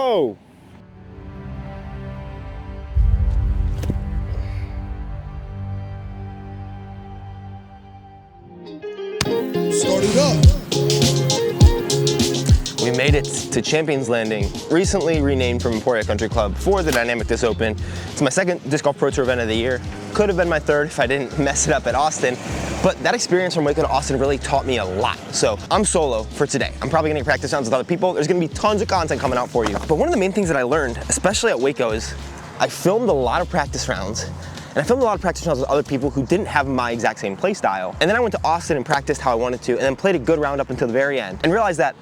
go. Start it up. We made it to Champions Landing, recently renamed from Forehand Country Club for the Dynamic Disc Open. It's my second Disc Golf Pro Tour event of the year. Could have been my third if I didn't mess it up at Austin, but that experience from Waco to Austin really taught me a lot. So I'm solo for today. I'm probably gonna practice rounds with other people. There's gonna be tons of content coming out for you. But one of the main things that I learned, especially at Waco, is I filmed a lot of practice rounds. And I filmed a lot of practice rounds with other people who didn't have my exact same play style. And then I went to Austin and practiced how I wanted to, and then played a good round up until the very end, and realized that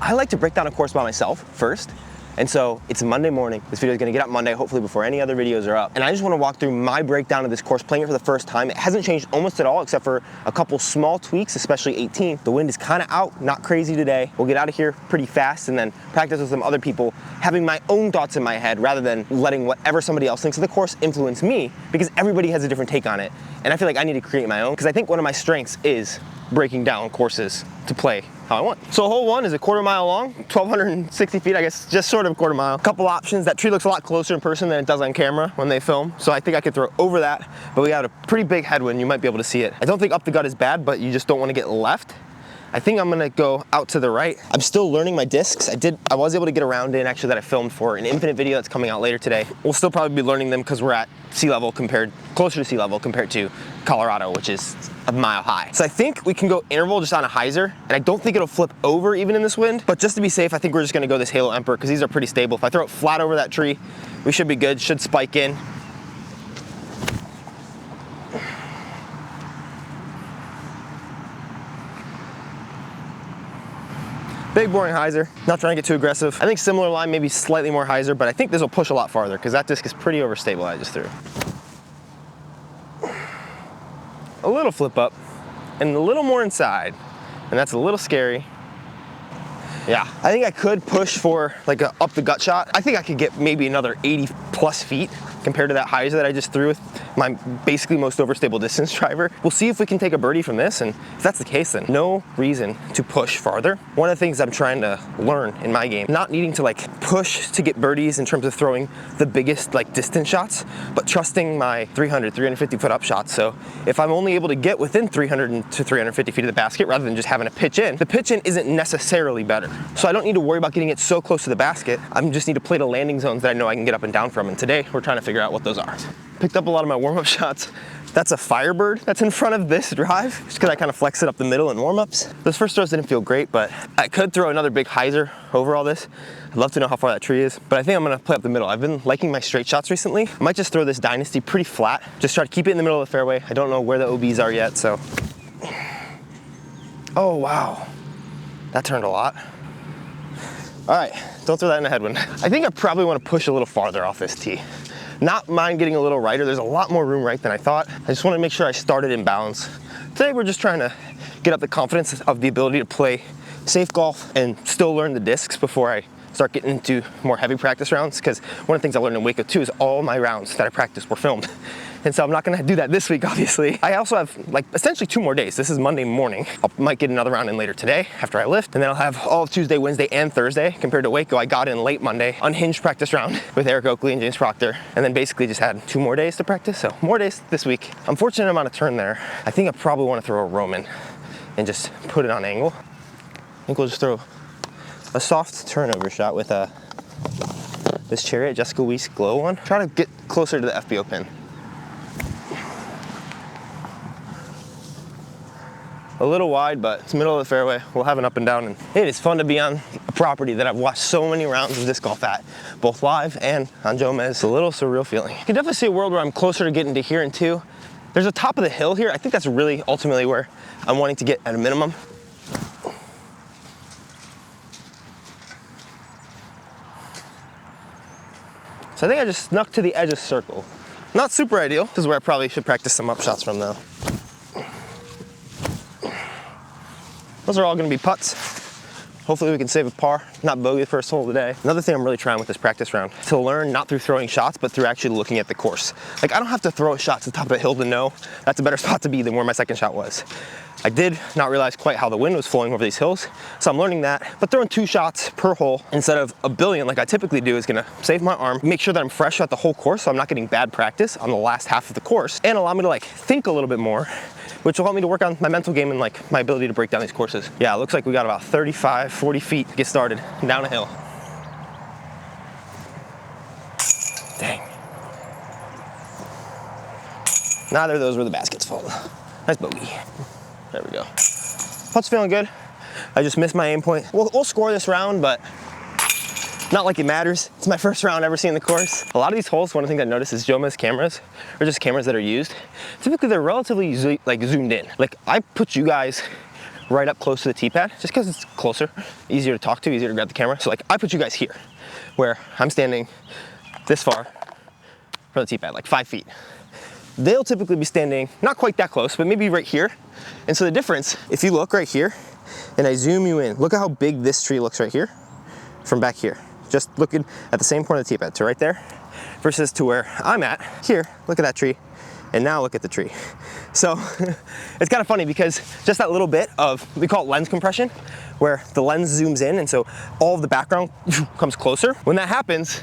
I like to break down a course by myself first. And so it's Monday morning. This video is gonna get up Monday, hopefully before any other videos are up. And I just wanna walk through my breakdown of this course, playing it for the first time. It hasn't changed almost at all, except for a couple small tweaks, especially 18. The wind is kinda out, not crazy today. We'll get out of here pretty fast and then practice with some other people, having my own thoughts in my head rather than letting whatever somebody else thinks of the course influence me, because everybody has a different take on it. And I feel like I need to create my own, because I think one of my strengths is breaking down courses to play how I want. So hole one is a quarter mile long, 1,260 feet, I guess, just sort of a quarter mile. Couple options. That tree looks a lot closer in person than it does on camera when they film, so I think I could throw over that, but we got a pretty big headwind. You might be able to see it. I don't think up the gut is bad, but you just don't want to get left. I think I'm gonna go out to the right. I'm still learning my discs. I was able to get a round in actually that I filmed for an Infinite video that's coming out later today. We'll still probably be learning them because we're at sea level closer to sea level compared to Colorado, which is a mile high. So I think we can go interval just on a hyzer, and I don't think it'll flip over even in this wind, but just to be safe, I think we're just gonna go this Halo Emperor because these are pretty stable. If I throw it flat over that tree, we should be good, should spike in. Big boring hyzer, not trying to get too aggressive. I think similar line, maybe slightly more hyzer, but I think this will push a lot farther because that disc is pretty overstable I just threw. A little flip up and a little more inside, and that's a little scary. Yeah, I think I could push for like a up the gut shot. I think I could get maybe another 80 plus feet compared to that hyzer that I just threw with my basically most overstable distance driver. We'll see if we can take a birdie from this, and if that's the case, then no reason to push farther. One of the things I'm trying to learn in my game, not needing to like push to get birdies in terms of throwing the biggest like distance shots, but trusting my 300, 350 foot up shots. So if I'm only able to get within 300 to 350 feet of the basket rather than just having a pitch in, the pitch in isn't necessarily better. So I don't need to worry about getting it so close to the basket. I just need to play the landing zones that I know I can get up and down from, and today we're trying to figure out what those are. Picked up a lot of my warm-up shots. That's a Firebird that's in front of this drive, just because I kind of flex it up the middle in warm-ups. Those first throws didn't feel great, but I could throw another big hyzer over all this. I'd love to know how far that tree is, but I think I'm gonna play up the middle. I've been liking my straight shots recently. I might just throw this Dynasty pretty flat, just try to keep it in the middle of the fairway. I don't know where the OBs are yet, so. Oh, wow. That turned a lot. All right, don't throw that in the headwind. I think I probably want to push a little farther off this tee. Not mind getting a little righter. There's a lot more room right than I thought. I just want to make sure I started in balance. Today we're just trying to get up the confidence of the ability to play safe golf and still learn the discs before I start getting into more heavy practice rounds, because one of the things I learned in Waco too is all my rounds that I practiced were filmed. And so I'm not gonna do that this week, obviously. I also have like essentially 2 more days. This is Monday morning. I might get another round in later today after I lift, and then I'll have all of Tuesday, Wednesday, and Thursday. Compared to Waco, I got in late Monday, unhinged practice round with Eric Oakley and James Proctor, and then basically just had 2 more days to practice. So more days this week. I'm fortunate I'm on a turn there. I think I probably wanna throw a Roman and just put it on angle. I think we'll just throw a soft turnover shot with this Chariot Jessica Weiss Glow one. Try to get closer to the FBO pin. A little wide, but it's middle of the fairway. We'll have an up and down, and it is fun to be on a property that I've watched so many rounds of disc golf at, both live and on Jomez. It's a little surreal feeling. You can definitely see a world where I'm closer to getting to here and two. There's a top of the hill here. I think that's really ultimately where I'm wanting to get at a minimum. So I think I just snuck to the edge of circle. Not super ideal. This is where I probably should practice some up shots from though. Those are all gonna be putts. Hopefully we can save a par, not bogey the first hole today. Another thing I'm really trying with this practice round, to learn not through throwing shots, but through actually looking at the course. Like, I don't have to throw a shot to the top of a hill to know that's a better spot to be than where my second shot was. I did not realize quite how the wind was flowing over these hills, so I'm learning that. But throwing 2 shots per hole instead of a billion like I typically do is gonna save my arm, make sure that I'm fresh at the whole course so I'm not getting bad practice on the last half of the course, and allow me to like think a little bit more, which will help me to work on my mental game and like my ability to break down these courses. Yeah, it looks like we got about 35, 40 feet to get started down a hill. Dang. Neither of those were the basket's fault. Nice bogey. There we go. Putt's feeling good. I just missed my aim point. We'll score this round, but not like it matters. It's my first round ever seeing the course. A lot of these holes, one of the things I noticed is Joma's cameras, or just cameras that are used, typically they're relatively zoomed in. Like, I put you guys right up close to the tee pad, just because it's closer, easier to talk to, easier to grab the camera. So like, I put you guys here, where I'm standing this far from the tee pad, like 5 feet. They'll typically be standing not quite that close, but maybe right here. And so the difference, if you look right here and I zoom you in, look at how big this tree looks right here from back here. Just looking at the same point of the tee pad, so right there, versus to where I'm at here, look at that tree, and now look at the tree. So it's kind of funny because just that little bit of, we call it lens compression, where the lens zooms in and so all of the background comes closer. When that happens,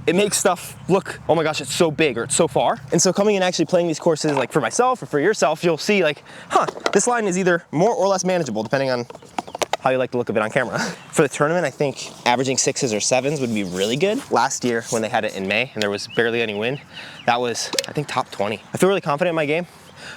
it makes stuff look, oh my gosh, it's so big or it's so far. And so coming and actually playing these courses, like for myself or for yourself, you'll see like, huh, this line is either more or less manageable depending on how you like the look of it on camera. For the tournament, I think averaging 6s or 7s would be really good. Last year when they had it in May and there was barely any wind, that was, I think, top 20. I feel really confident in my game,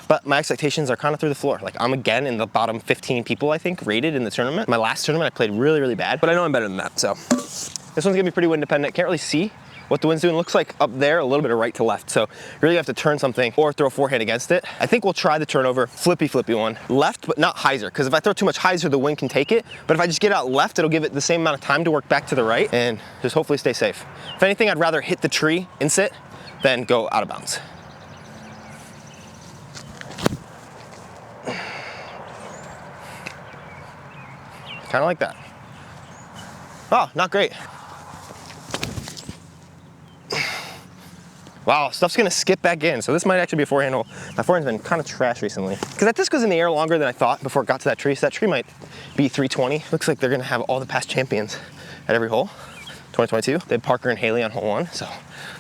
but my expectations are kind of through the floor. Like, I'm again in the bottom 15 people, I think, rated in the tournament. My last tournament, I played really, really bad, but I know I'm better than that, so. This one's gonna be pretty wind dependent. Can't really see what the wind's doing. Looks like up there, a little bit of right to left. So you really have to turn something or throw forehand against it. I think we'll try the turnover, flippy one. Left, but not hyzer, because if I throw too much hyzer, the wind can take it. But if I just get out left, it'll give it the same amount of time to work back to the right and just hopefully stay safe. If anything, I'd rather hit the tree and sit than go out of bounds. Kind of like that. Oh, not great. Wow, stuff's gonna skip back in. So this might actually be a forehand hole. My forehand's been kind of trash recently. Because that disc goes in the air longer than I thought before it got to that tree. So that tree might be 320. Looks like they're gonna have all the past champions at every hole. 2022, they had Parker and Haley on hole 1, so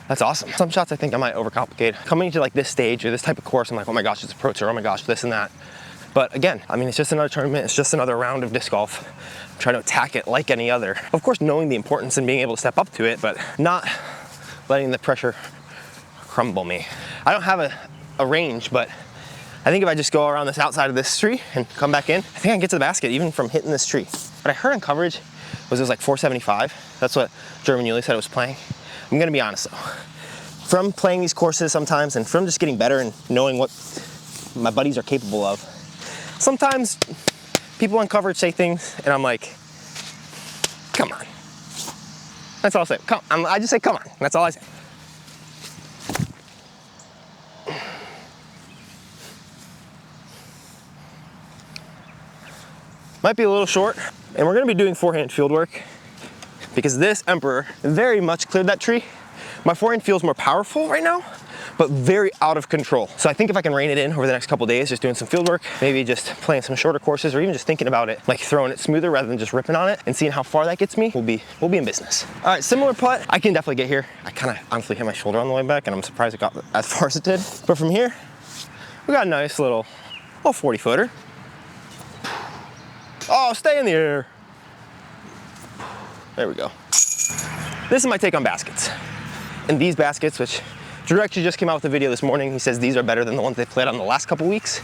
that's awesome. Some shots I think I might overcomplicate. Coming to like this stage or this type of course, I'm like, oh my gosh, it's a pro tour, oh my gosh, this and that. But again, I mean, it's just another tournament. It's just another round of disc golf. I'm trying to attack it like any other. Of course, knowing the importance and being able to step up to it, but not letting the pressure crumble me. I don't have a range, but I think if I just go around this outside of this tree and come back in, I think I can get to the basket even from hitting this tree. What I heard in coverage was it was like 475. That's what German Yuli said it was playing. I'm gonna be honest though. From playing these courses sometimes and from just getting better and knowing what my buddies are capable of, sometimes people on coverage say things and I'm like, come on. That's all I'll say. I just say, come on. That's all I say. Might be a little short, and we're gonna be doing forehand field work because this Emperor very much cleared that tree. My forehand feels more powerful right now, but very out of control. So I think if I can rein it in over the next couple days, just doing some field work, maybe just playing some shorter courses, or even just thinking about it, like throwing it smoother rather than just ripping on it and seeing how far that gets me, we'll be in business. All right, similar putt. I can definitely get here. I kind of honestly hit my shoulder on the way back, and I'm surprised it got as far as it did. But from here, we got a nice little 40 footer. Oh, stay in the air. There we go. This is my take on baskets. And these baskets, which Drew actually just came out with a video this morning. He says these are better than the ones they played on the last couple weeks.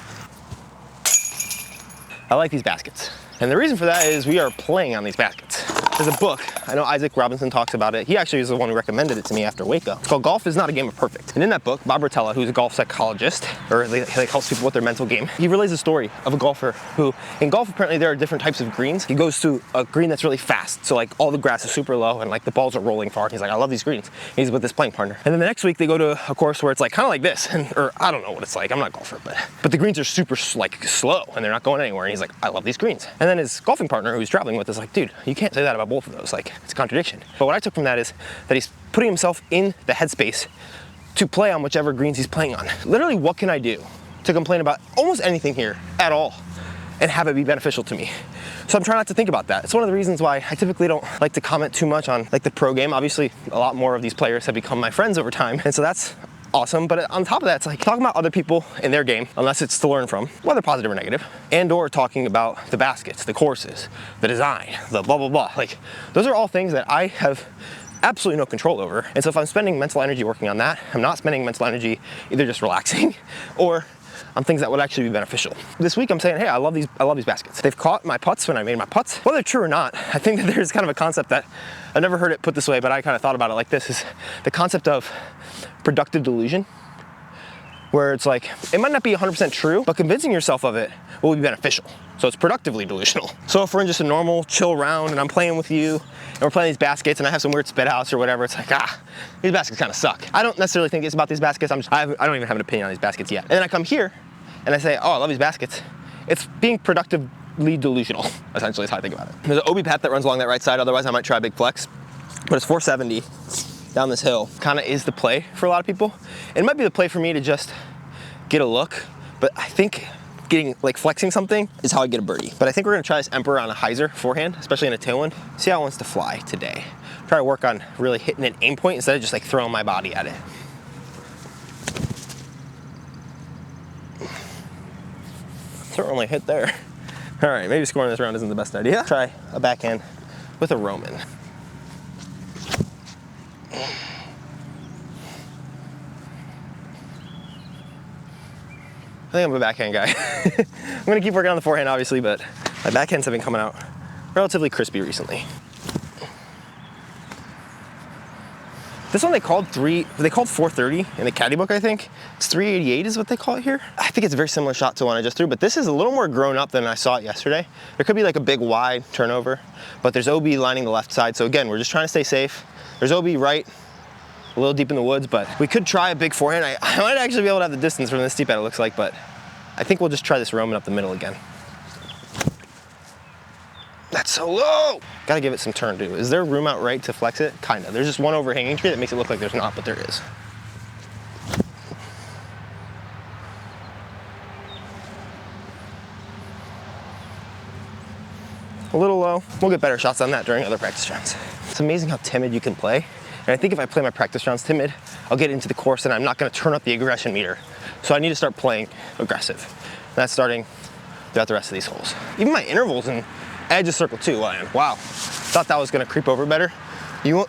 I like these baskets. And the reason for that is we are playing on these baskets. There's a book, I know Isaac Robinson talks about it. He actually was the one who recommended it to me after Waco. It's called Golf is Not a Game of Perfect. And in that book, Bob Rotella, who's a golf psychologist, or he helps people with their mental game, he relays a story of a golfer who, in golf apparently there are different types of greens. He goes to a green that's really fast, so like all the grass is super low and like the balls are rolling far. And he's like, I love these greens. And he's with this playing partner. And then the next week they go to a course where it's like kind of like this, or I don't know what it's like, I'm not a golfer, but the greens are super like slow and they're not going anywhere. And he's like, I love these greens. And then his golfing partner who he's traveling with is like, dude, you can't say that about both of those. Like, it's a contradiction. But what I took from that is that he's putting himself in the headspace to play on whichever greens he's playing on. Literally, what can I do to complain about almost anything here at all and have it be beneficial to me? So I'm trying not to think about that. It's one of the reasons why I typically don't like to comment too much on like the pro game. Obviously, a lot more of these players have become my friends over time. And so that's awesome. But on top of that, it's like talking about other people in their game, unless it's to learn from, whether positive or negative, and or talking about the baskets, the courses, the design, the blah, blah, blah. Like, those are all things that I have absolutely no control over. And so if I'm spending mental energy working on that, I'm not spending mental energy either just relaxing or on things that would actually be beneficial. This week I'm saying, hey, I love these baskets. They've caught my putts when I made my putts. Whether true or not, I think that there's kind of a concept that I've never heard it put this way, but I kind of thought about it like this, is the concept of productive delusion, where it's like, it might not be 100% true, but convincing yourself of it will be beneficial. So it's productively delusional. So if we're in just a normal chill round and I'm playing with you and we're playing these baskets and I have some weird spit outs or whatever, it's like, these baskets kind of suck. I don't necessarily think it's about these baskets. I don't even have an opinion on these baskets yet. And then I come here and I say, oh, I love these baskets. It's being productively delusional, essentially is how I think about it. There's an OB path that runs along that right side. Otherwise I might try a big flex, but it's 470 down this hill. Kind of is the play for a lot of people. It might be the play for me to just get a look, but I think getting like flexing something is how I get a birdie. But I think we're gonna try this Emperor on a hyzer forehand, especially in a tailwind. See how it wants to fly today. Try to work on really hitting an aim point instead of just like throwing my body at it. Certainly hit there. All right, maybe scoring this round isn't the best idea. Try a backhand with a Roman. I think I'm a backhand guy. I'm gonna keep working on the forehand obviously, but my backhands have been coming out relatively crispy recently. This one they called 430 in the caddy book, I think. It's 388 is what they call it here. I think it's a very similar shot to one I just threw, but this is a little more grown up than I saw it yesterday. There could be like a big wide turnover, but there's OB lining the left side. So again, we're just trying to stay safe. There's OB right, a little deep in the woods, but we could try a big forehand. I might actually be able to have the distance from this steep that it looks like, but I think we'll just try this Roman up the middle again. That's so low. Gotta give it some turn too. Is there room out right to flex it? Kinda. There's just one overhanging tree that makes it look like there's not, but there is. A little low. We'll get better shots on that during other practice rounds. It's amazing how timid you can play. And I think if I play my practice rounds timid, I'll get into the course and I'm not gonna turn up the aggression meter. So I need to start playing aggressive. And that's starting throughout the rest of these holes. Even my intervals and edge of circle 2, wow. Thought that was gonna creep over better. You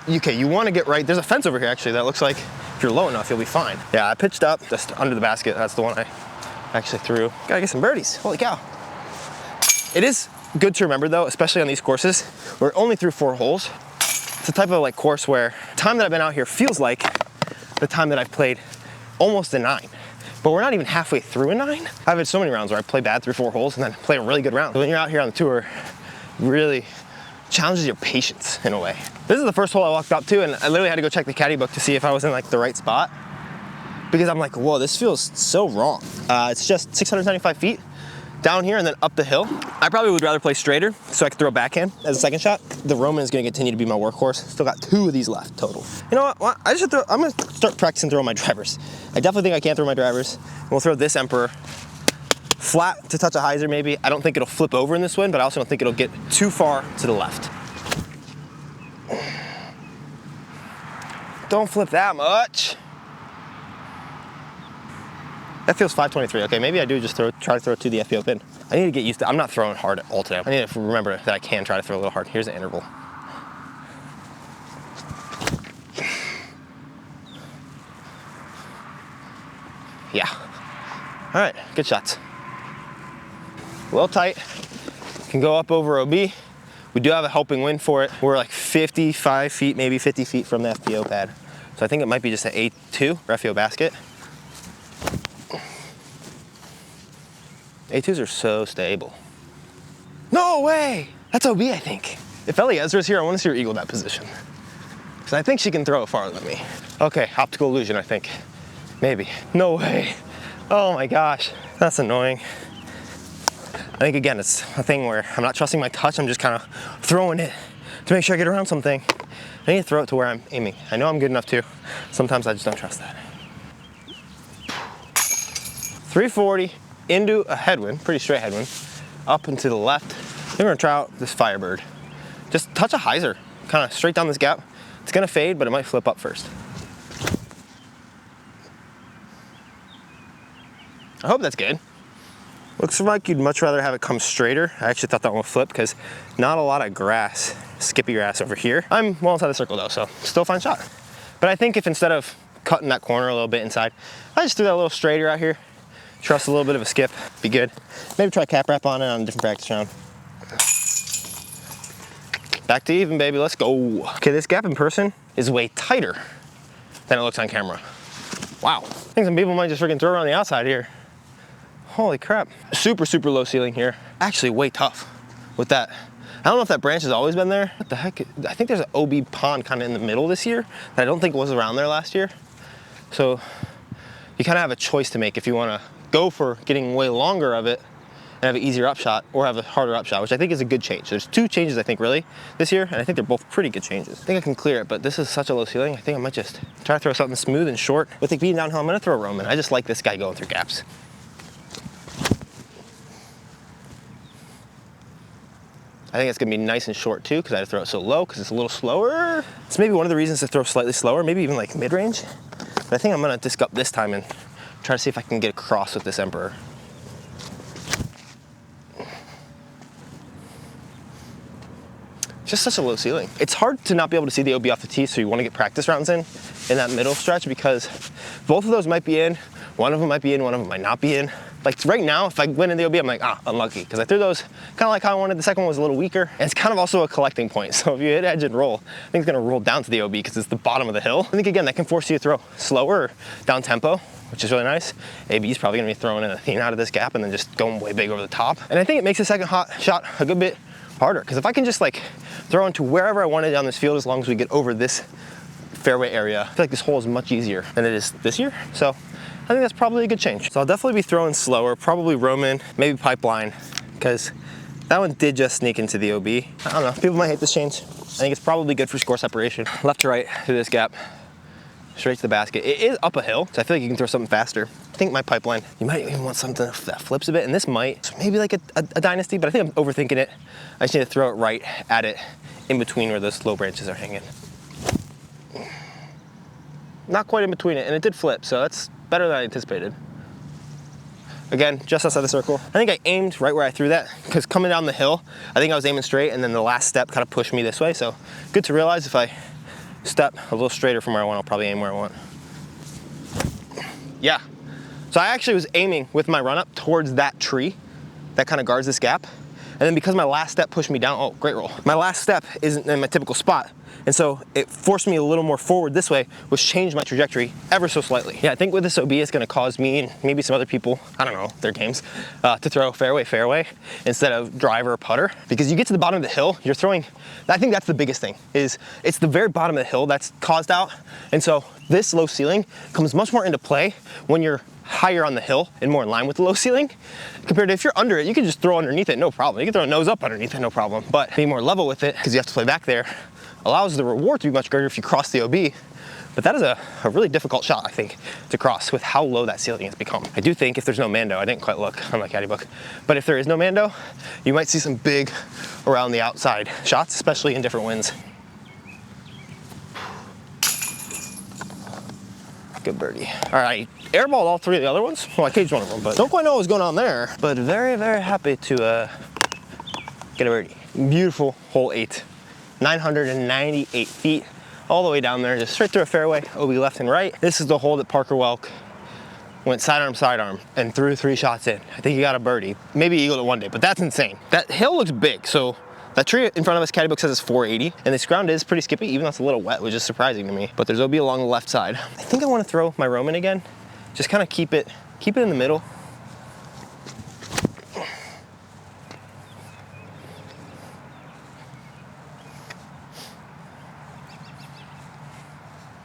wanna get right. There's a fence over here actually that looks like if you're low enough, you'll be fine. Yeah, I pitched up just under the basket. That's the one I actually threw. Gotta get some birdies, holy cow. It is good to remember though, especially on these courses, we're only through 4 holes. It's a type of like course where time that I've been out here feels like the time that I've played almost a 9. But we're not even halfway through a 9. I've had so many rounds where I play bad 3-4 holes and then play a really good round. So when you're out here on the tour, really challenges your patience in a way. This is the first hole I walked up to and I literally had to go check the caddy book to see if I was in like the right spot because I'm like, whoa, this feels so wrong. It's just 675 feet down here and then up the hill. I probably would rather play straighter so I could throw a backhand as a second shot. The Roman is gonna continue to be my workhorse. Still got 2 of these left total. You know what? I'm gonna start practicing throwing my drivers. I definitely think I can throw my drivers. We'll throw this Emperor flat to touch a hyzer maybe. I don't think it'll flip over in this wind, but I also don't think it'll get too far to the left. Don't flip that much. That feels 523. Okay, maybe I do just try to throw it to the FPO pin. I need to get used to, I'm not throwing hard all today. I need to remember that I can try to throw a little hard. Here's the interval. Yeah. All right, good shots. A little tight. Can go up over OB. We do have a helping wind for it. We're like 55 feet, maybe 50 feet from the FPO pad. So I think it might be just an A2 FPO basket. A2s are so stable. No way! That's OB, I think. If Eliezer's here, I want to see her eagle that position. Because I think she can throw it farther than me. Okay, optical illusion, I think. Maybe. No way. Oh my gosh, that's annoying. I think, again, it's a thing where I'm not trusting my touch, I'm just kind of throwing it to make sure I get around something. I need to throw it to where I'm aiming. I know I'm good enough to. Sometimes I just don't trust that. 340 into a headwind, pretty straight headwind, up and to the left. Then we're gonna try out this Firebird. Just touch a hyzer, kind of straight down this gap. It's gonna fade, but it might flip up first. I hope that's good. Looks like you'd much rather have it come straighter. I actually thought that one would flip because not a lot of grass, skippy grass over here. I'm well inside the circle though, so still a fine shot. But I think if instead of cutting that corner a little bit inside, I just threw that a little straighter out here, trust a little bit of a skip, be good. Maybe try cap wrap on it on a different practice round. Back to even, baby, let's go. Okay, this gap in person is way tighter than it looks on camera. Wow, I think some people might just freaking throw it on the outside here. Holy crap. Super, super low ceiling here. Actually way tough with that. I don't know if that branch has always been there. What the heck? I think there's an OB pond kind of in the middle this year that I don't think was around there last year. So you kind of have a choice to make if you want to go for getting way longer of it and have an easier upshot or have a harder upshot, which I think is a good change. There's two changes I think really this year, and I think they're both pretty good changes. I think I can clear it, but this is such a low ceiling. I think I might just try to throw something smooth and short. With it being downhill, I'm gonna throw Roman. I just like this guy going through gaps. I think it's gonna be nice and short too, because I had to throw it so low because it's a little slower. It's maybe one of the reasons to throw slightly slower, maybe even like mid-range. But I think I'm gonna disc up this time and try to see if I can get across with this Emperor. Just such a low ceiling. It's hard to not be able to see the OB off the tee, so you wanna get practice rounds in that middle stretch, because both of those might be in, one of them might be in, one of them might not be in. Like right now, if I went in the OB, I'm like, unlucky, because I threw those kind of like how I wanted. The second one was a little weaker, and it's kind of also a collecting point. So if you hit edge and roll, I think it's gonna roll down to the OB because it's the bottom of the hill. I think again, that can force you to throw slower or down tempo, which is really nice. AB is probably gonna be throwing in a thing out of this gap and then just going way big over the top. And I think it makes the second shot a good bit harder, because if I can just like throw into wherever I want it down this field, as long as we get over this fairway area, I feel like this hole is much easier than it is this year. So I think that's probably a good change. So I'll definitely be throwing slower, probably Roman, maybe Pipeline, because that one did just sneak into the OB. I don't know, people might hate this change. I think it's probably good for score separation. Left to right through this gap, straight to the basket. It is up a hill, so I feel like you can throw something faster. I think my Pipeline, you might even want something that flips a bit, and this might, so maybe like a Dynasty, but I think I'm overthinking it. I just need to throw it right at it, in between where those low branches are hanging. Not quite in between it, and it did flip, so that's better than I anticipated. Again, just outside the circle. I think I aimed right where I threw that, because coming down the hill, I think I was aiming straight, and then the last step kind of pushed me this way, so good to realize if I step a little straighter from where I want, I'll probably aim where I want. Yeah. So I actually was aiming with my run up towards that tree that kind of guards this gap. And then because my last step pushed me down, oh, great roll. My last step isn't in my typical spot. And so it forced me a little more forward this way, which changed my trajectory ever so slightly. Yeah, I think with this OB, it's gonna cause me and maybe some other people, I don't know, their games, to throw fairway instead of driver or putter. Because you get to the bottom of the hill, you're throwing, I think that's the biggest thing, is it's the very bottom of the hill that's caused out. And so this low ceiling comes much more into play when you're higher on the hill and more in line with the low ceiling, compared to if you're under it, you can just throw underneath it, no problem. You can throw a nose up underneath it, no problem. But being more level with it, because you have to play back there, allows the reward to be much greater if you cross the OB. But that is a really difficult shot, I think, to cross with how low that ceiling has become. I do think if there's no Mando, I didn't quite look on my caddy book, but if there is no Mando, you might see some big around the outside shots, especially in different winds. Good birdie. All right, airballed all three of the other ones. Well, I caged one of them, but don't quite know what was going on there. But very, very happy to get a birdie. Beautiful hole 8. 998 feet, all the way down there, just straight through a fairway, OB left and right. This is the hole that Parker Welk went sidearm, and threw 3 shots in. I think he got a birdie. Maybe eagled it one day, but that's insane. That hill looks big, so That tree in front of us, caddy book says it's 480, and this ground is pretty skippy, even though it's a little wet, which is surprising to me. But there's OB along the left side. I think I want to throw my Roman again. Just kind of keep it in the middle.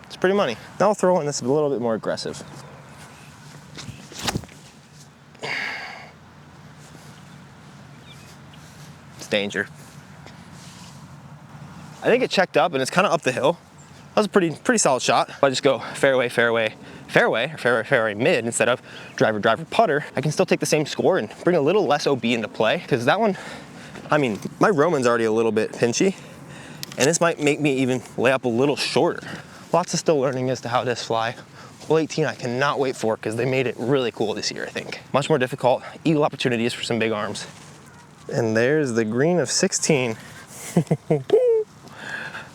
It's pretty money. Now I'll throw one that's a little bit more aggressive. It's danger. I think it checked up and it's kind of up the hill. That was a pretty solid shot. If I just go fairway, fairway, fairway, or fairway, fairway, mid instead of driver, driver, putter, I can still take the same score and bring a little less OB into play. Because that one, I mean, my Roman's already a little bit pinchy, and this might make me even lay up a little shorter. Lots of still learning as to how this fly. Hole 18 I cannot wait for because they made it really cool this year, I think. Much more difficult, eagle opportunities for some big arms. And there's the green of 16.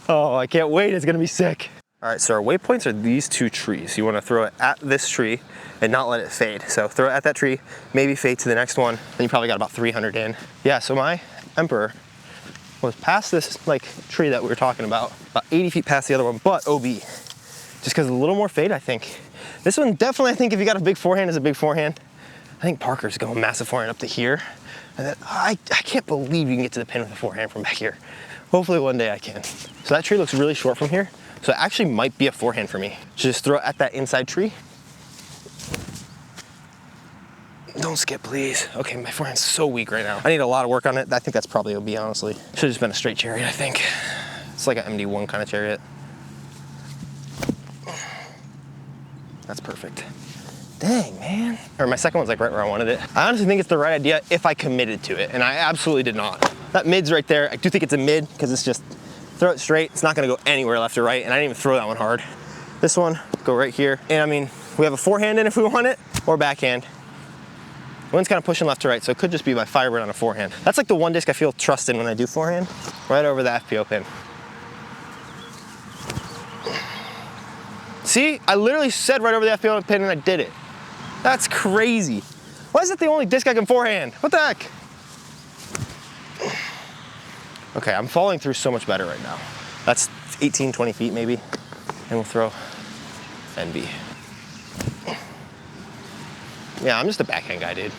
Oh, I can't wait, it's gonna be sick. All right, so our waypoints are these two trees. You wanna throw it at this tree and not let it fade. So throw it at that tree, maybe fade to the next one, then you probably got about 300 in. Yeah, so my Emperor was past this like tree that we were talking about 80 feet past the other one, but OB. Just because a little more fade, I think. This one definitely, I think if you got a big forehand, is a big forehand. I think Parker's going massive forehand up to here. And then I can't believe you can get to the pin with a forehand from back here. Hopefully one day I can. So that tree looks really short from here. So it actually might be a forehand for me. Just throw it at that inside tree. Don't skip, please. Okay, my forehand's so weak right now. I need a lot of work on it. I think that's probably OB, honestly. Should have just been a straight chariot, I think. It's like an MD1 kind of chariot. That's perfect. Dang, man. Or my second one's like right where I wanted it. I honestly think it's the right idea if I committed to it, and I absolutely did not. That mid's right there. I do think it's a mid because it's just throw it straight. It's not gonna go anywhere left or right, and I didn't even throw that one hard. This one, go right here. And I mean, we have a forehand in if we want it, or backhand. One's kind of pushing left to right, so it could just be my Firebird on a forehand. That's like the one disc I feel trust in when I do forehand. Right over the FPO pin. See, I literally said right over the FPO pin and I did it. That's crazy. Why is it the only disc I can forehand? What the heck? Okay, I'm falling through so much better right now. That's 18, 20 feet maybe. And we'll throw NB. Yeah, I'm just a backhand guy, dude.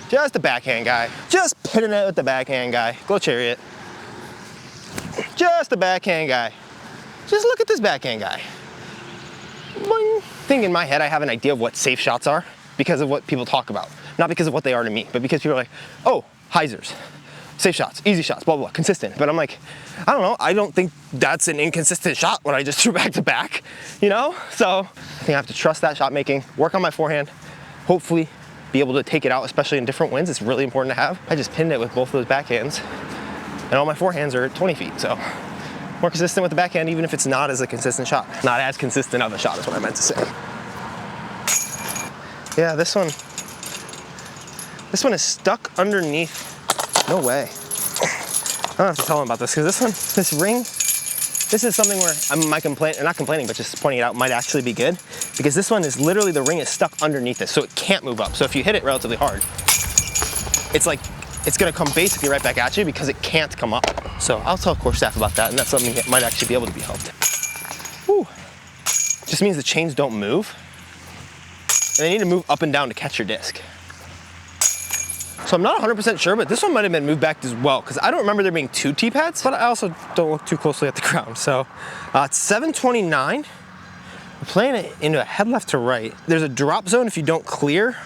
Just a backhand guy. Just pitting it with the backhand guy. Go chariot. Just a backhand guy. Just look at this backhand guy. Boing. I think in my head I have an idea of what safe shots are because of what people talk about. Not because of what they are to me, but because people are like, oh, hyzers, safe shots, easy shots, blah, blah, blah, consistent. But I'm like, I don't know, I don't think that's an inconsistent shot when I just threw back to back, you know? So I think I have to trust that shot making, work on my forehand, hopefully be able to take it out, especially in different winds. It's really important to have. I just pinned it with both of those backhands and all my forehands are 20 feet, so. More consistent with the backhand, even if it's not as a consistent shot. Not as consistent of a shot is what I meant to say. Yeah, this one is stuck underneath. No way. I don't have to tell him about this, because this ring, this is something where not complaining, but just pointing it out might actually be good, because this one is literally, the ring is stuck underneath this, so it can't move up. So if you hit it relatively hard, it's like, it's gonna come basically right back at you because it can't come up. So I'll tell course staff about that, and that's something that might actually be able to be helped. Whew. Just means the chains don't move, and they need to move up and down to catch your disc. So I'm not 100% sure, but this one might have been moved back as well, because I don't remember there being two T-pads, but I also don't look too closely at the ground. So it's 729. We're playing it into a head left to right. There's a drop zone if you don't clear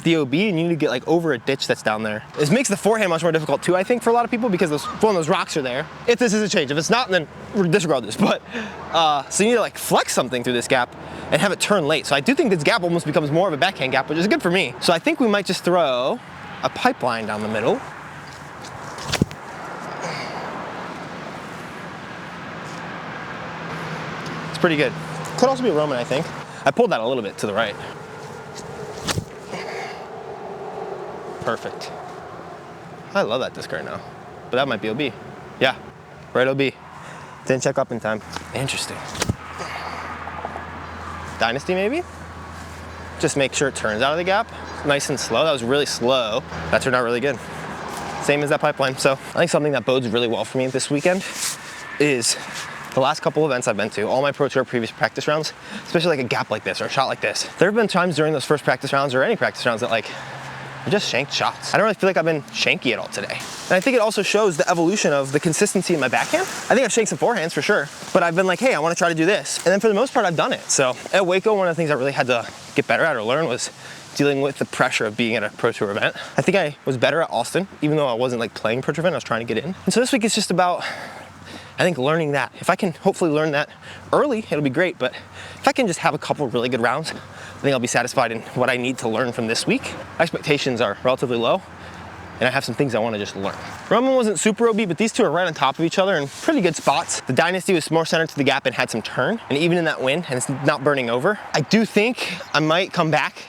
the OB, and you need to get like over a ditch that's down there. This makes the forehand much more difficult too, I think, for a lot of people, because those rocks are there. If this is a change, if it's not, then disregard this. But so you need to like flex something through this gap and have it turn late. So I do think this gap almost becomes more of a backhand gap, which is good for me. So I think we might just throw a pipeline down the middle. It's pretty good. Could also be a Roman, I think. I pulled that a little bit to the right. Perfect. I love that disc right now, but that might be OB. Yeah, right OB. Didn't check up in time. Interesting. Dynasty maybe? Just make sure it turns out of the gap. Nice and slow. That was really slow. That turned out really good. same as that pipeline. So I think something that bodes really well for me this weekend is the last couple events I've been to, all my Pro Tour previous practice rounds, especially like a gap like this or a shot like this. There have been times during those first practice rounds or any practice rounds that like, I just shanked shots. I don't really feel like I've been shanky at all today. And I think it also shows the evolution of the consistency in my backhand. I think I've shanked some forehands for sure, but I've been like, hey, I want to try to do this. And then for the most part, I've done it. So at Waco, one of the things I really had to get better at or learn was dealing with the pressure of being at a Pro Tour event. I think I was better at Austin, even though I wasn't like playing Pro Tour event, I was trying to get in. And so this week it's just about, I think, learning that. If I can hopefully learn that early, it'll be great. But if I can just have a couple really good rounds, I think I'll be satisfied in what I need to learn from this week. Expectations are relatively low, and I have some things I want to just learn. Roman wasn't super OB, but these two are right on top of each other in pretty good spots. The Dynasty was more centered to the gap and had some turn, and even in that wind, and it's not burning over. I do think I might come back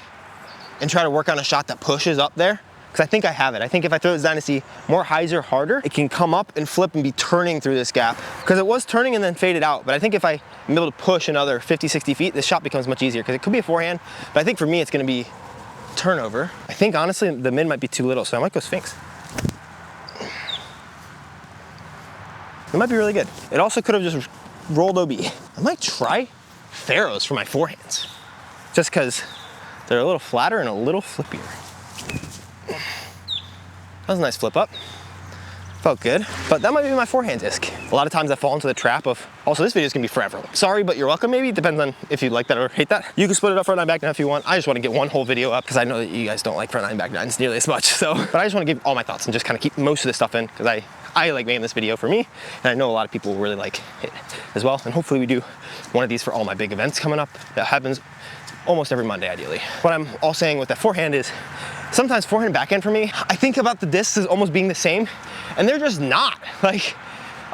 and try to work on a shot that pushes up there, because I think I have it. I think if I throw this Dynasty more hyzer harder, it can come up and flip and be turning through this gap, because it was turning and then faded out. But I think if I am able to push another 50, 60 feet, this shot becomes much easier, because it could be a forehand, but I think for me it's going to be turnover. I think honestly the mid might be too little, so I might go Sphinx. It might be really good. It also could have just rolled OB. I might try Pharaohs for my forehands, just because they're a little flatter and a little flippier. That was a nice flip up. Felt good, but that might be my forehand disc. A lot of times I fall into the trap of, also this video is gonna be forever. Sorry, but you're welcome maybe. It depends on if you like that or hate that. You can split it up front nine, back nine if you want. I just wanna get one whole video up because I know that you guys don't like front nine, back nines nearly as much. So, but I just wanna give all my thoughts and just kind of keep most of this stuff in because I like making this video for me, and I know a lot of people will really like it as well. And hopefully we do one of these for all my big events coming up. That happens almost every Monday ideally. What I'm all saying with that forehand is, sometimes forehand and backhand for me, I think about the discs as almost being the same, and they're just not. Like,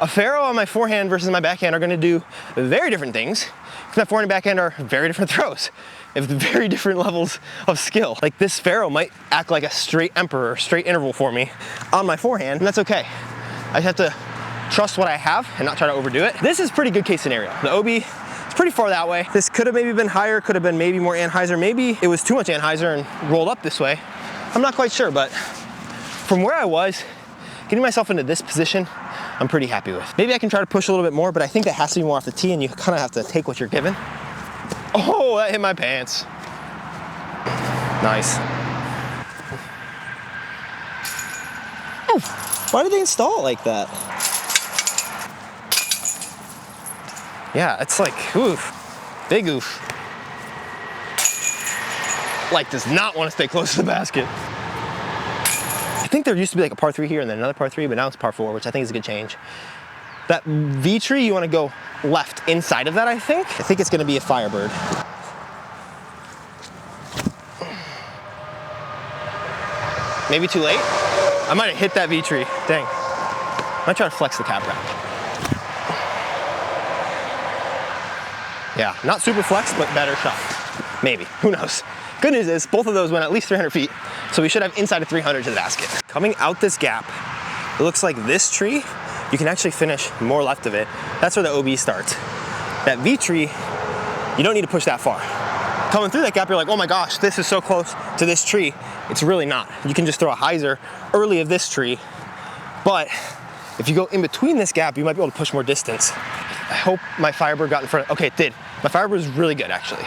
a Pharaoh on my forehand versus my backhand are gonna do very different things, because my forehand and backhand are very different throws. They have very different levels of skill. Like this Pharaoh might act like a straight emperor, straight interval for me on my forehand, and that's okay. I just have to trust what I have and not try to overdo it. This is pretty good case scenario. The OB, it's pretty far that way. This could have maybe been higher, could have been maybe more anhyzer. Maybe it was too much anhyzer and rolled up this way. I'm not quite sure, but from where I was, getting myself into this position, I'm pretty happy with. Maybe I can try to push a little bit more, but I think that has to be more off the tee, and you kind of have to take what you're given. Oh, that hit my pants. Nice. Why did they install it like that? Yeah, it's like, oof, big oof. Like does not want to stay close to the basket. I think there used to be like a par 3 here and then another par 3, but now it's par 4, which I think is a good change. That V tree, you want to go left inside of that, I think. I think it's gonna be a Firebird. Maybe too late. I might have hit that V tree. Dang. I might try to flex the cap rack. Yeah, not super flex, but better shot. Maybe, who knows? Good news is both of those went at least 300 feet, so we should have inside of 300 to the basket. Coming out this gap, it looks like this tree, you can actually finish more left of it. That's where the OB starts. That V tree, you don't need to push that far. Coming through that gap, you're like, oh my gosh, this is so close to this tree. It's really not. You can just throw a hyzer early of this tree, but if you go in between this gap, you might be able to push more distance. I hope my Firebird got in front of, okay, it did. My Firebird was really good, actually.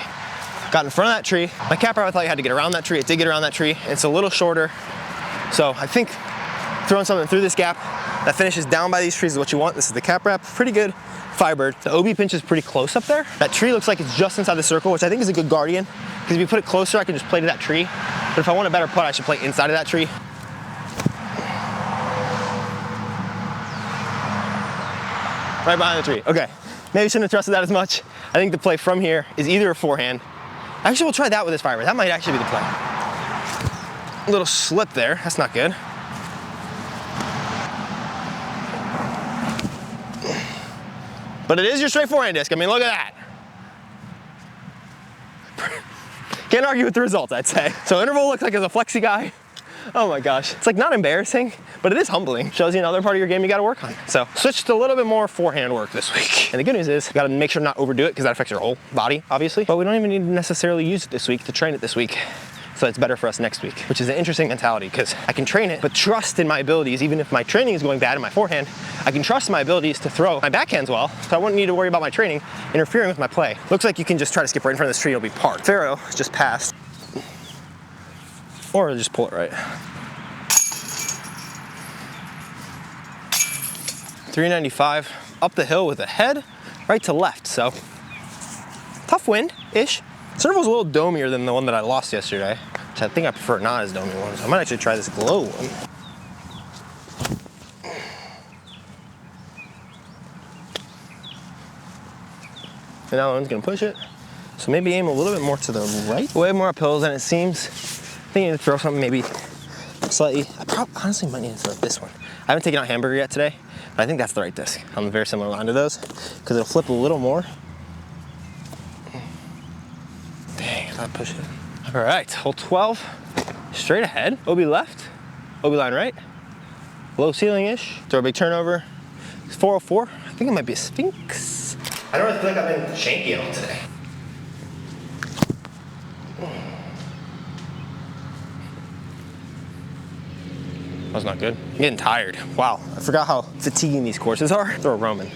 Got in front of that tree. My cap rack, I thought you had to get around that tree. It did get around that tree. It's a little shorter. So I think throwing something through this gap that finishes down by these trees is what you want. This is the cap wrap, pretty good Firebird. The OB pinch is pretty close up there. That tree looks like it's just inside the circle, which I think is a good guardian, because if you put it closer, I can just play to that tree. But if I want a better putt, I should play inside of that tree. Right behind the tree, okay. Maybe shouldn't have trusted that as much. I think the play from here is either a forehand. Actually, we'll try that with this Firebird. That might actually be the play. A little slip there, that's not good. But it is your straight forehand disc. I mean, look at that. Can't argue with the results, I'd say. So interval looks like it's a flexi guy. Oh my gosh. It's like not embarrassing, but it is humbling. Shows you another part of your game you gotta work on. So switched a little bit more forehand work this week. And the good news is, you gotta make sure not overdo it because that affects your whole body, obviously. But we don't even need to necessarily use it this week to train it this week. so it's better for us next week, which is an interesting mentality because I can train it, but trust in my abilities. Even if my training is going bad in my forehand, I can trust my abilities to throw my backhands well, so I wouldn't need to worry about my training interfering with my play. Looks like you can just try to skip right in front of this tree, it'll be parked. Pharaoh just passed. Or just pull it right. 395 up the hill with a head right to left, so tough wind-ish. Serve was a little domier than the one that I lost yesterday, which I think I prefer not as domy one, so I might actually try this glow one. And now one's gonna push it, so maybe aim a little bit more to the right. Way more uphill than it seems. I think I need to throw something maybe slightly. I honestly might need to throw this one. I haven't taken out Hamburger yet today, but I think that's the right disc. On a very similar line to those, because it'll flip a little more. Dang, I push it. All right, hole 12, straight ahead. OB left, OB line right. Low ceiling-ish, throw a big turnover. It's 404, I think it might be a Sphinx. I don't really feel like I've been shanky at all today. That was not good. I'm getting tired. Wow, I forgot how fatiguing these courses are. Throw a Roman.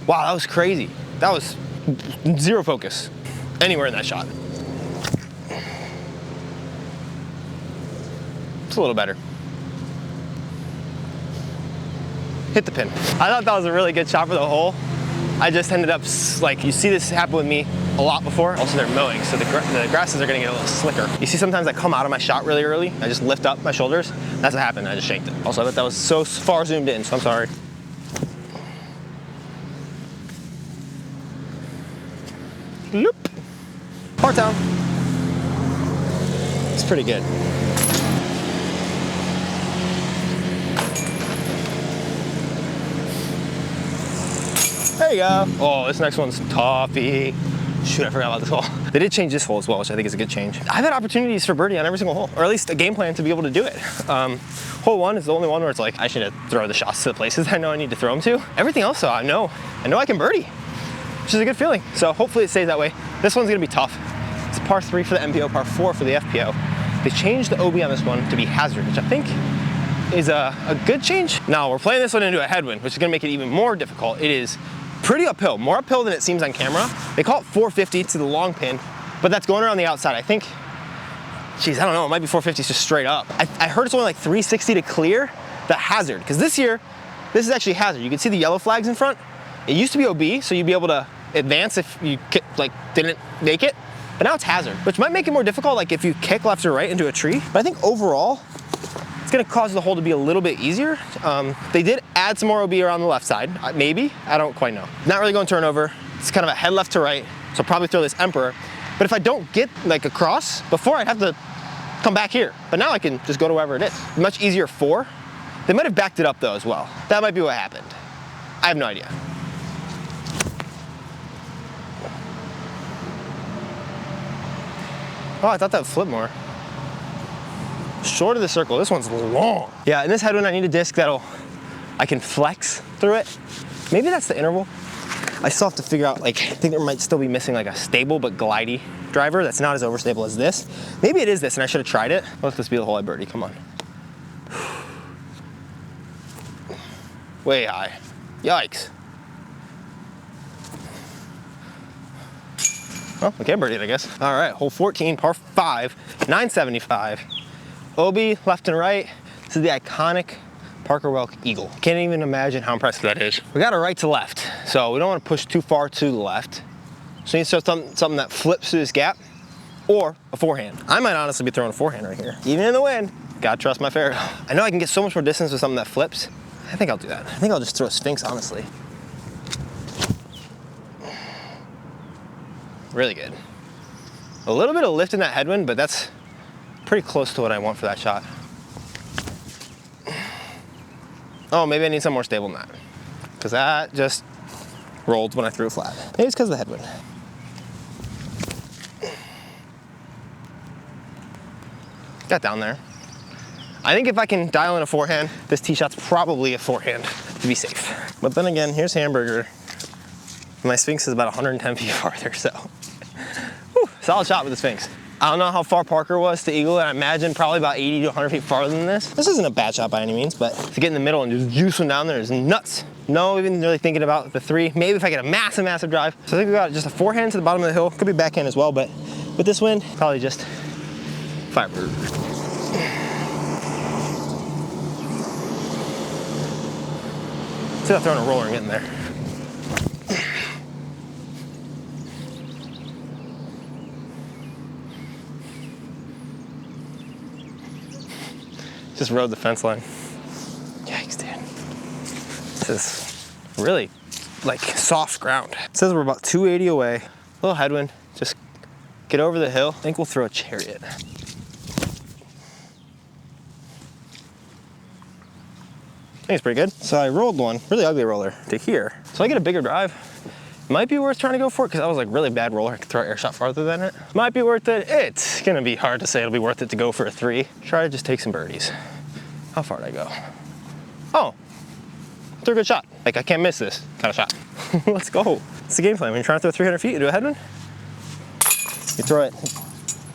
Wow, that was crazy. That was zero focus anywhere in that shot. It's a little better. Hit the pin. I thought that was a really good shot for the hole. I just ended up, like, you see this happen with me a lot before. Also, they're mowing, so the grasses are gonna get a little slicker. You see sometimes I come out of my shot really early. I just lift up my shoulders. That's what happened, I just shanked it. Also, I bet that was so far zoomed in, so I'm sorry. Loop. Part down. It's pretty good. There you go. Oh, this next one's toughy. Shoot, I forgot about this hole. They did change this hole as well, which I think is a good change. I've had opportunities for birdie on every single hole, or at least a game plan to be able to do it. Hole 1 is the only one where it's like, I should throw the shots to the places I know I need to throw them to. Everything else, though, I know I can birdie, which is a good feeling. So hopefully it stays that way. This one's gonna be tough. It's a par 3 for the MPO, par 4 for the FPO. They changed the OB on this one to be hazard, which I think is a good change. Now we're playing this one into a headwind, which is gonna make it even more difficult. It is pretty uphill, more uphill than it seems on camera. They call it 450 to the long pin, but that's going around the outside. I think, geez, I don't know, it might be 450 just straight up. I heard it's only like 360 to clear the hazard, because this year, this is actually hazard. You can see the yellow flags in front. It used to be OB, so you'd be able to advance if you like didn't make it, but now it's hazard, which might make it more difficult, like if you kick left or right into a tree. But I think overall, it's gonna cause the hole to be a little bit easier. They did add some more OB around the left side, maybe, I don't quite know. Not really going turnover. It's kind of a head left to right, so I'll probably throw this Emperor. But if I don't get like across, before I'd have to come back here. But now I can just go to wherever it is. Much easier 4. They might have backed it up though as well. That might be what happened. I have no idea. Oh, I thought that would flip more. Short of the circle, this one's long. Yeah, in this headwind, I need a disc I can flex through it. Maybe that's the interval. I still have to figure out, like, I think there might still be missing like a stable but glidey driver that's not as overstable as this. Maybe it is this and I should have tried it. Let this be the hole I birdie, come on. Way high, yikes. Well, we can birdie it, I guess. All right, hole 14, par 5, 975. OB left and right. This is the iconic Parker Welk Eagle. Can't even imagine how impressive that is. We got a right to left, so we don't want to push too far to the left. So you need to throw something that flips through this gap, or a forehand. I might honestly be throwing a forehand right here. Even in the wind, gotta trust my Pharaoh. I know I can get so much more distance with something that flips. I think I'll do that. I think I'll just throw a Sphinx, honestly. Really good. A little bit of lift in that headwind, but that's pretty close to what I want for that shot. Oh, maybe I need something more stable than that, because that just rolled when I threw it flat. Maybe it's because of the headwind. Got down there. I think if I can dial in a forehand, this tee shot's probably a forehand to be safe. But then again, here's Hamburger. My Sphinx is about 110 feet farther, so. Whew, solid shot with the Sphinx. I don't know how far Parker was to eagle it. I imagine probably about 80 to 100 feet farther than this. This isn't a bad shot by any means, but To get in the middle and just juice one down there is nuts. No even really thinking about the 3. Maybe if I get a massive, massive drive. So I think we got just a forehand to the bottom of the hill. Could be backhand as well, but with this wind, probably just Firebird. See, I'm throwing a roller and getting there. Just rode the fence line. Yikes, dude. This is really like soft ground. It says we're about 280 away. A little headwind, just get over the hill. I think we'll throw a chariot. I think it's pretty good. So I rolled one, really ugly roller, to here. So I get a bigger drive. Might be worth trying to go for it because that was like really bad roller. I could throw an air shot farther than it. Might be worth it. It's gonna be hard to say it'll be worth it to go for a 3. Try to just take some birdies. How far did I go? Oh, threw a good shot. Like I can't miss this kind of shot. Let's go. It's the game plan. When you're trying to throw 300 feet, you do a headwind. You throw it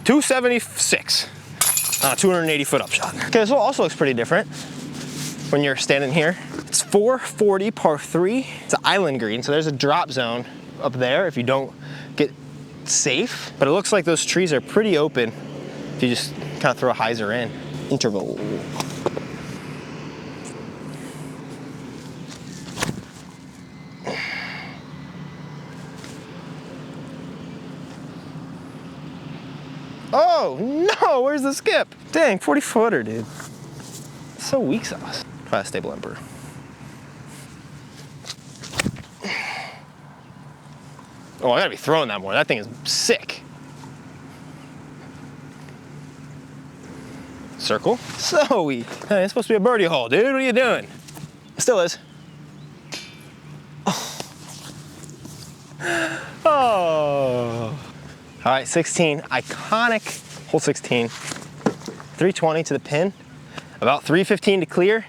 276 on a 280 foot up shot. Okay, this one also looks pretty different when you're standing here. It's 440 par 3. It's an island green, so there's a drop zone up there if you don't get safe. But it looks like those trees are pretty open if you just kind of throw a hyzer in. interval. Oh no, where's the skip? Dang, 40 footer, dude. So weak sauce. Try a stable emperor. Oh, I gotta be throwing that more. That thing is sick. Circle. So weak. Hey, it's supposed to be a birdie hole, dude. What are you doing? Still is. Oh. All right, 16, iconic hole 16. 320 to the pin, about 315 to clear.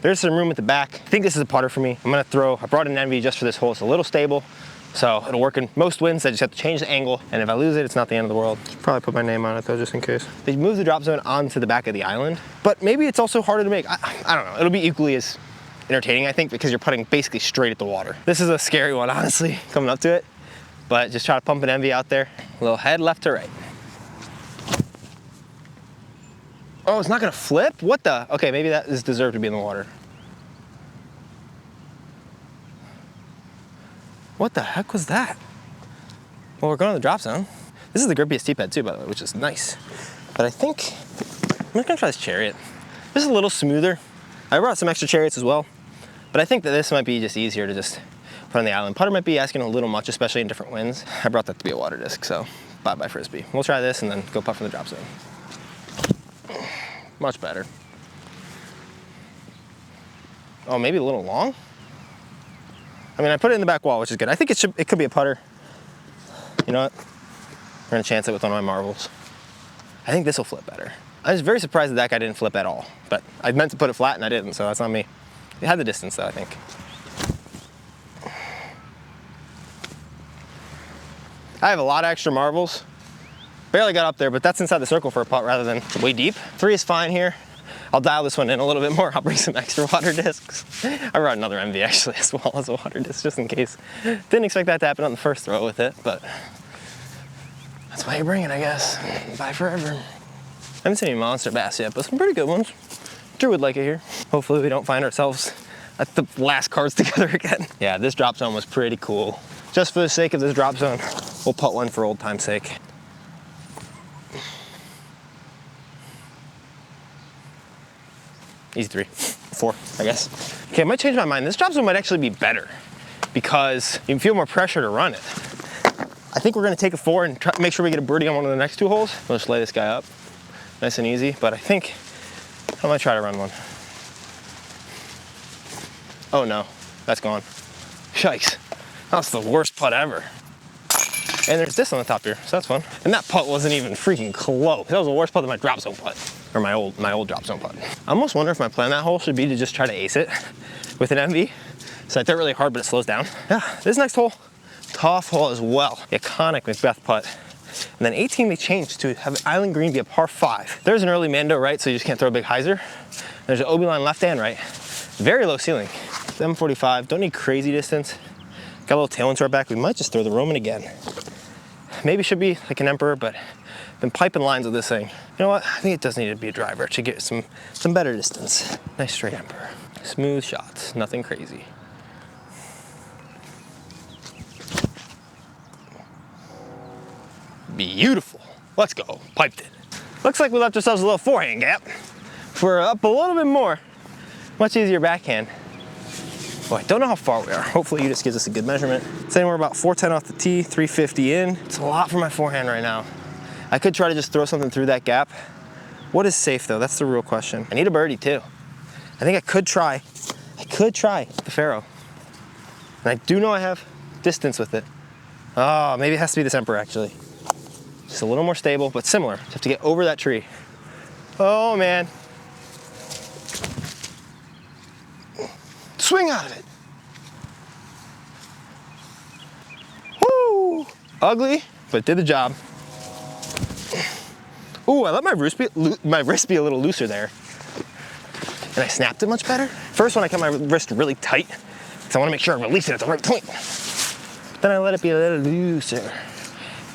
There's some room at the back. I think this is a putter for me. I brought an Envy just for this hole. It's a little stable, so it'll work in most winds. I just have to change the angle, and if I lose it, it's not the end of the world. Should probably put my name on it though, just in case. They moved the drop zone onto the back of the island, but maybe it's also harder to make. I don't know. It'll be equally as entertaining, I think, because you're putting basically straight at the water. This is a scary one, honestly, coming up to it, but just try to pump an Envy out there. A little head left to right. Oh, it's not gonna flip? What the? Okay, maybe that is deserved to be in the water. What the heck was that? Well, we're going to the drop zone. This is the grippiest tee pad too, by the way, which is nice. But I think, I'm just gonna try this chariot. This is a little smoother. I brought some extra chariots as well, but I think that this might be just easier to just put on the island. Putter might be asking a little much, especially in different winds. I brought that to be a water disc, so bye-bye Frisbee. We'll try this and then go putt from the drop zone. Much better. Oh, maybe a little long? I mean, I put it in the back wall, which is good. I think it could be a putter. You know what? We're gonna chance it with one of my marbles. I think this will flip better. I was very surprised that guy didn't flip at all, but I meant to put it flat and I didn't, so that's on me. It had the distance though, I think. I have a lot of extra marbles. Barely got up there, but that's inside the circle for a putt rather than way deep. 3 is fine here. I'll dial this one in a little bit more. I'll bring some extra water discs. I brought another Envy actually as well as a water disc just in case. Didn't expect that to happen on the first throw with it, but that's why you bring it, I guess. Bye forever. I haven't seen any monster bass yet, but some pretty good ones. Drew would like it here. Hopefully we don't find ourselves at the last cards together again. Yeah, this drop zone was pretty cool. Just for the sake of this drop zone, we'll putt one for old time's sake. Easy 3, 4, I guess. Okay, I might change my mind. This drop zone might actually be better because you can feel more pressure to run it. I think we're gonna take a 4 and try to make sure we get a birdie on one of the next 2 holes. We'll just lay this guy up, nice and easy, but I think I might try to run one. Oh no, that's gone. Yikes, that's the worst putt ever. And there's this on the top here, so that's fun. And that putt wasn't even freaking close. That was the worst putt than my drop zone putt, or my old drop zone putt. I almost wonder if my plan that hole should be to just try to ace it with an Envy. So I throw it really hard, but it slows down. Yeah, this next hole, tough hole as well. The iconic Macbeth putt. And then 18, they changed to have island green be a par 5. There's an early Mando right, so you just can't throw a big hyzer. There's an OB line left and right. Very low ceiling. 745, don't need crazy distance. Got a little tail into our back. We might just throw the Roman again. Maybe should be like an Emperor, but been piping lines with this thing. You know what? I think it does need to be a driver to get some better distance. Nice straight Emperor. Smooth shots, nothing crazy. Beautiful. Let's go. Piped it. Looks like we left ourselves a little forehand gap. If we're up a little bit more, much easier backhand. Boy, I don't know how far we are. Hopefully you just gives us a good measurement. It's anywhere about 410 off the tee, 350 in. It's a lot for my forehand right now. I could try to just throw something through that gap. What is safe though? That's the real question. I need a birdie too. I think I could try the Faro. And I do know I have distance with it. Oh, maybe it has to be this Emperor actually. Just a little more stable, but similar. Just have to get over that tree. Oh man. Swing out of it. Woo! Ugly, but did the job. Ooh, I let my wrist be a little looser there. And I snapped it much better. First one, I kept my wrist really tight because I want to make sure I release it at the right point. Then I let it be a little looser.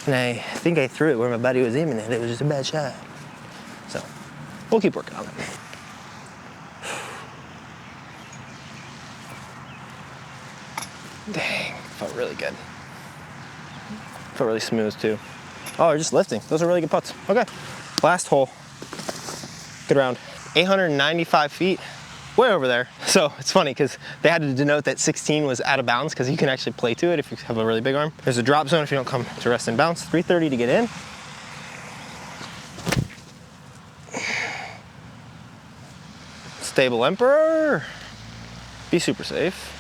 And I think I threw it where my buddy was aiming it. It was just a bad shot. So, we'll keep working on it. Dang, felt really good. Felt really smooth too. Oh, they're just lifting. Those are really good putts. Okay, last hole. Good round. 895 feet, way over there. So it's funny because they had to denote that 16 was out of bounds because you can actually play to it if you have a really big arm. There's a drop zone if you don't come to rest and bounce. 330 to get in. Stable Emperor. Be super safe.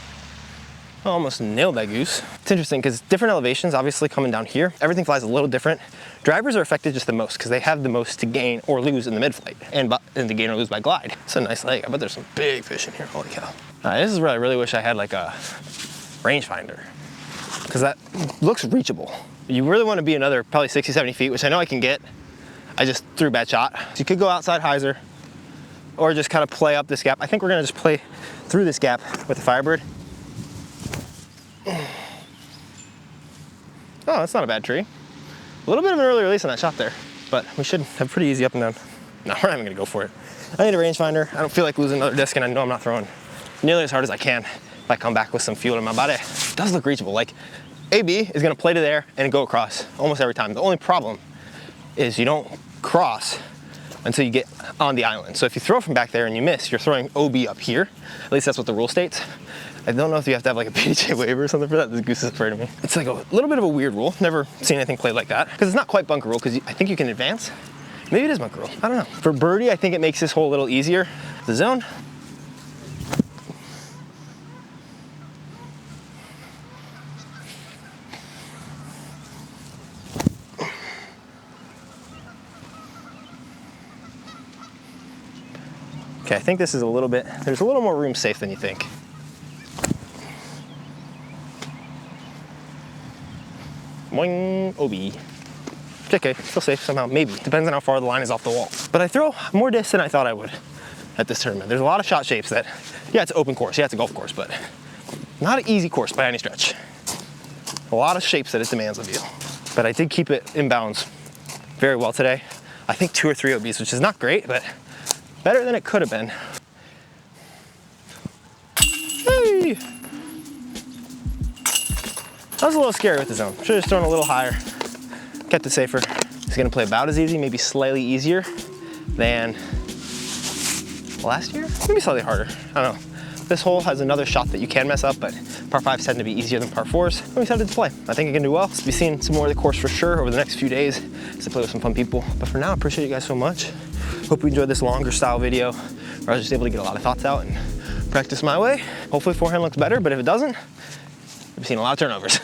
Almost nailed that goose. It's interesting because different elevations, obviously coming down here, everything flies a little different. Drivers are affected just the most because they have the most to gain or lose in the mid-flight and to gain or lose by glide. It's a nice leg. I bet there's some big fish in here. Holy cow. This is where I really wish I had like a rangefinder because that looks reachable. You really want to be another probably 60, 70 feet, which I know I can get. I just threw a bad shot. So you could go outside hyzer or just kind of play up this gap. I think we're going to just play through this gap with the Firebird. Oh, that's not a bad tree. A little bit of an early release on that shot there, but we should have pretty easy up and down. No, we're not even gonna go for it. I need a rangefinder. I don't feel like losing another disc, and I know I'm not throwing nearly as hard as I can if I come back with some fuel in my body. It does look reachable. Like, AB is gonna play to there and go across almost every time. The only problem is you don't cross until you get on the island. So if you throw from back there and you miss, you're throwing OB up here. At least that's what the rule states. I don't know if you have to have like a PDJ waiver or something for that. This goose is afraid of me. It's like a little bit of a weird rule. Never seen anything played like that. Because it's not quite bunker rule, because I think you can advance. Maybe it is bunker rule. I don't know. For birdie, I think it makes this hole a little easier. The zone. Okay, I think this is a little bit, there's a little more room safe than you think. Boing, OB. Okay, still safe somehow, maybe. Depends on how far the line is off the wall. But I throw more discs than I thought I would at this tournament. There's a lot of shot shapes that, yeah, it's an open course, yeah, it's a golf course, but not an easy course by any stretch. A lot of shapes that it demands of you. But I did keep it in bounds very well today. I think 2 or 3 OBs, which is not great, but better than it could have been. Hey! That was a little scary with the zone. Should have just thrown a little higher, kept it safer. It's gonna play about as easy, maybe slightly easier than last year? Maybe slightly harder, I don't know. This hole has another shot that you can mess up, but par 5s tend to be easier than par 4s. I'm excited to play. I think I can do well. We'll be seeing some more of the course for sure over the next few days as I play with some fun people. But for now, I appreciate you guys so much. Hope you enjoyed this longer style video where I was just able to get a lot of thoughts out and practice my way. Hopefully forehand looks better, but if it doesn't, I've seen a lot of turnovers.